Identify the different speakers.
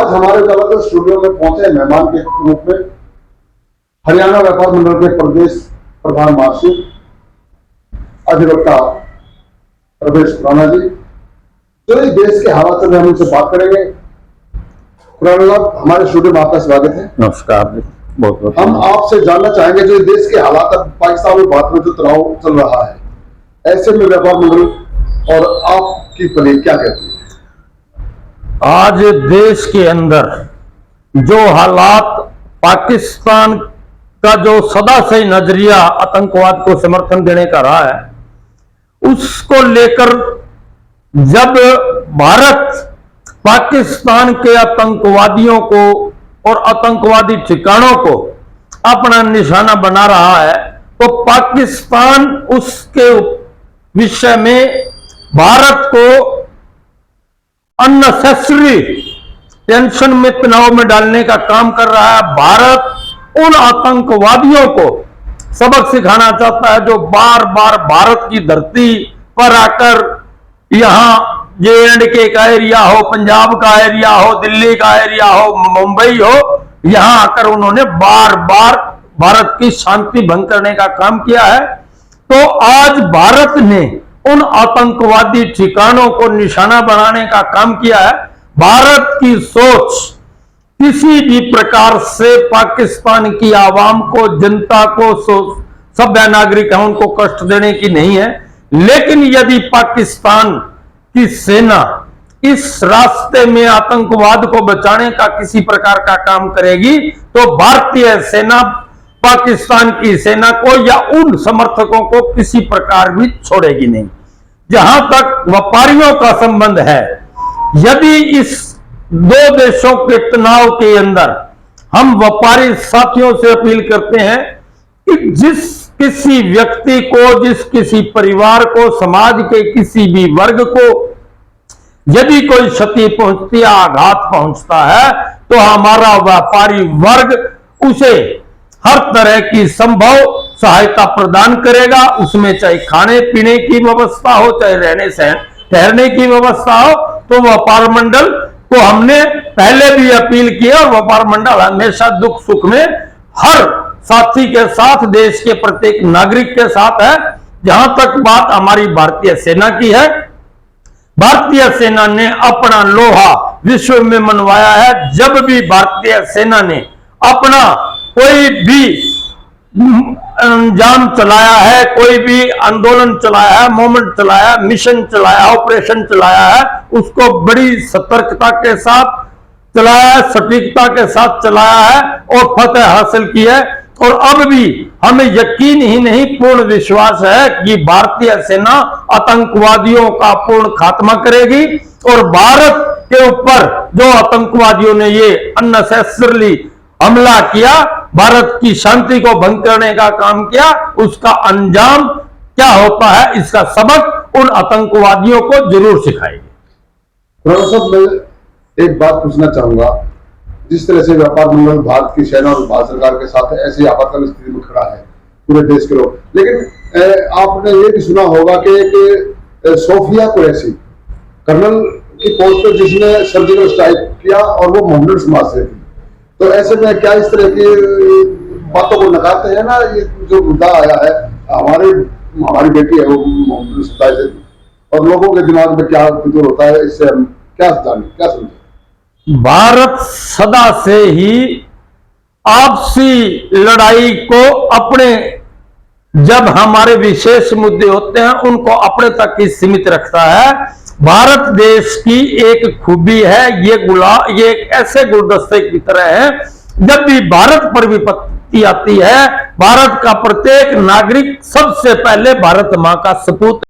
Speaker 1: आज हमारे ज्यादातर स्टूडियो में पहुंचे मेहमान के रूप में हरियाणा व्यापार मंडल के प्रदेश प्रधान महासचिव अधिवक्ता रमेश खुराना जी, जो इस देश के हालात में हम उनसे बात करेंगे। खुराना, हमारे स्टूडियो में आपका स्वागत है।
Speaker 2: नमस्कार जी, बहुत बहुत। हम
Speaker 1: आपसे जानना चाहेंगे जो देश के हालात पाकिस्तान और भारत में जो तनाव चल रहा है, ऐसे में व्यापार मंडल और आपकी पहल क्या कहती है?
Speaker 2: आज देश के अंदर जो हालात, पाकिस्तान का जो सदा से नजरिया आतंकवाद को समर्थन देने का रहा है, उसको लेकर जब भारत पाकिस्तान के आतंकवादियों को और आतंकवादी ठिकानों को अपना निशाना बना रहा है, तो पाकिस्तान उसके विषय में भारत को अननेसेसरी टेंशन में, तनाव में डालने का काम कर रहा है। भारत उन आतंकवादियों को सबक सिखाना चाहता है जो बार बार भारत की धरती पर आकर यहां J&K का एरिया हो, पंजाब का एरिया हो, दिल्ली का एरिया हो, मुंबई हो, यहां आकर उन्होंने बार बार भारत की शांति भंग करने का काम किया है। तो आज भारत ने उन आतंकवादी ठिकानों को निशाना बनाने का काम किया है। भारत की सोच किसी भी प्रकार से पाकिस्तान की आवाम को, जनता को, सभ्य नागरिक है उनको कष्ट देने की नहीं है। लेकिन यदि पाकिस्तान की सेना इस रास्ते में आतंकवाद को बचाने का किसी प्रकार का काम करेगी, तो भारतीय सेना पाकिस्तान की सेना को या उन समर्थकों को किसी प्रकार भी छोड़ेगी नहीं। जहां तक व्यापारियों का संबंध है, यदि इस दो देशों के तनाव के अंदर हम व्यापारी साथियों से अपील करते हैं कि जिस किसी व्यक्ति को, जिस किसी परिवार को, समाज के किसी भी वर्ग को यदि कोई क्षति पहुंचती है, आघात पहुंचता है, तो हमारा व्यापारी वर्ग उसे हर तरह की संभव सहायता प्रदान करेगा। उसमें चाहे खाने पीने की व्यवस्था हो, चाहे रहने से ठहरने की व्यवस्था हो। तो व्यापार मंडल को हमने पहले भी अपील की और व्यापार मंडल हमेशा दुख सुख में हर साथी के साथ, देश के प्रत्येक नागरिक के साथ है। जहां तक बात हमारी भारतीय सेना की है, भारतीय सेना ने अपना लोहा विश्व में मनवाया है। जब भी भारतीय सेना ने अपना कोई भी अंजाम चलाया है, कोई भी आंदोलन चलाया है, मूवमेंट चलाया, मिशन चलाया, ऑपरेशन चलाया है, उसको बड़ी सतर्कता के साथ चलाया है, सटीकता के साथ चलाया है और फतह हासिल की है। और अब भी हमें यकीन ही नहीं, पूर्ण विश्वास है कि भारतीय सेना आतंकवादियों का पूर्ण खात्मा करेगी। और भारत के ऊपर जो आतंकवादियों ने ये अननेसेसरली हमला किया, भारत की शांति को भंग करने का काम किया, उसका अंजाम क्या होता है, इसका सबक उन आतंकवादियों को जरूर सिखाएगी।
Speaker 1: मैं एक बात पूछना चाहूंगा, जिस तरह से व्यापार मंडल भारत की सेना और भारत सरकार के साथ ऐसी आपातकालीन स्थिति में खड़ा है पूरे देश के लोग, लेकिन आपने ये भी सुना होगा कि सोफिया कुरैशी कर्नल की पोस्ट पर जिसने सर्जिकल स्ट्राइक किया और वो मोहम्मदन समाज से थी, तो ऐसे में क्या इस तरह की बातों को नकारते हैं ना? ये जो मुद्दा आया है, हमारी बेटी है वो मोहम्मदन समाज से थी, और लोगों के दिमाग में क्या फितूर होता है, इससे हम क्या जाने, क्या समझे?
Speaker 2: भारत सदा से ही आपसी लड़ाई को अपने, जब हमारे विशेष मुद्दे होते हैं उनको अपने तक ही सीमित रखता है। भारत देश की एक खूबी है, ये एक ऐसे गुलदस्ते की तरह है, जब भी भारत पर विपत्ति आती है, भारत का प्रत्येक नागरिक सबसे पहले भारत मां का सपूत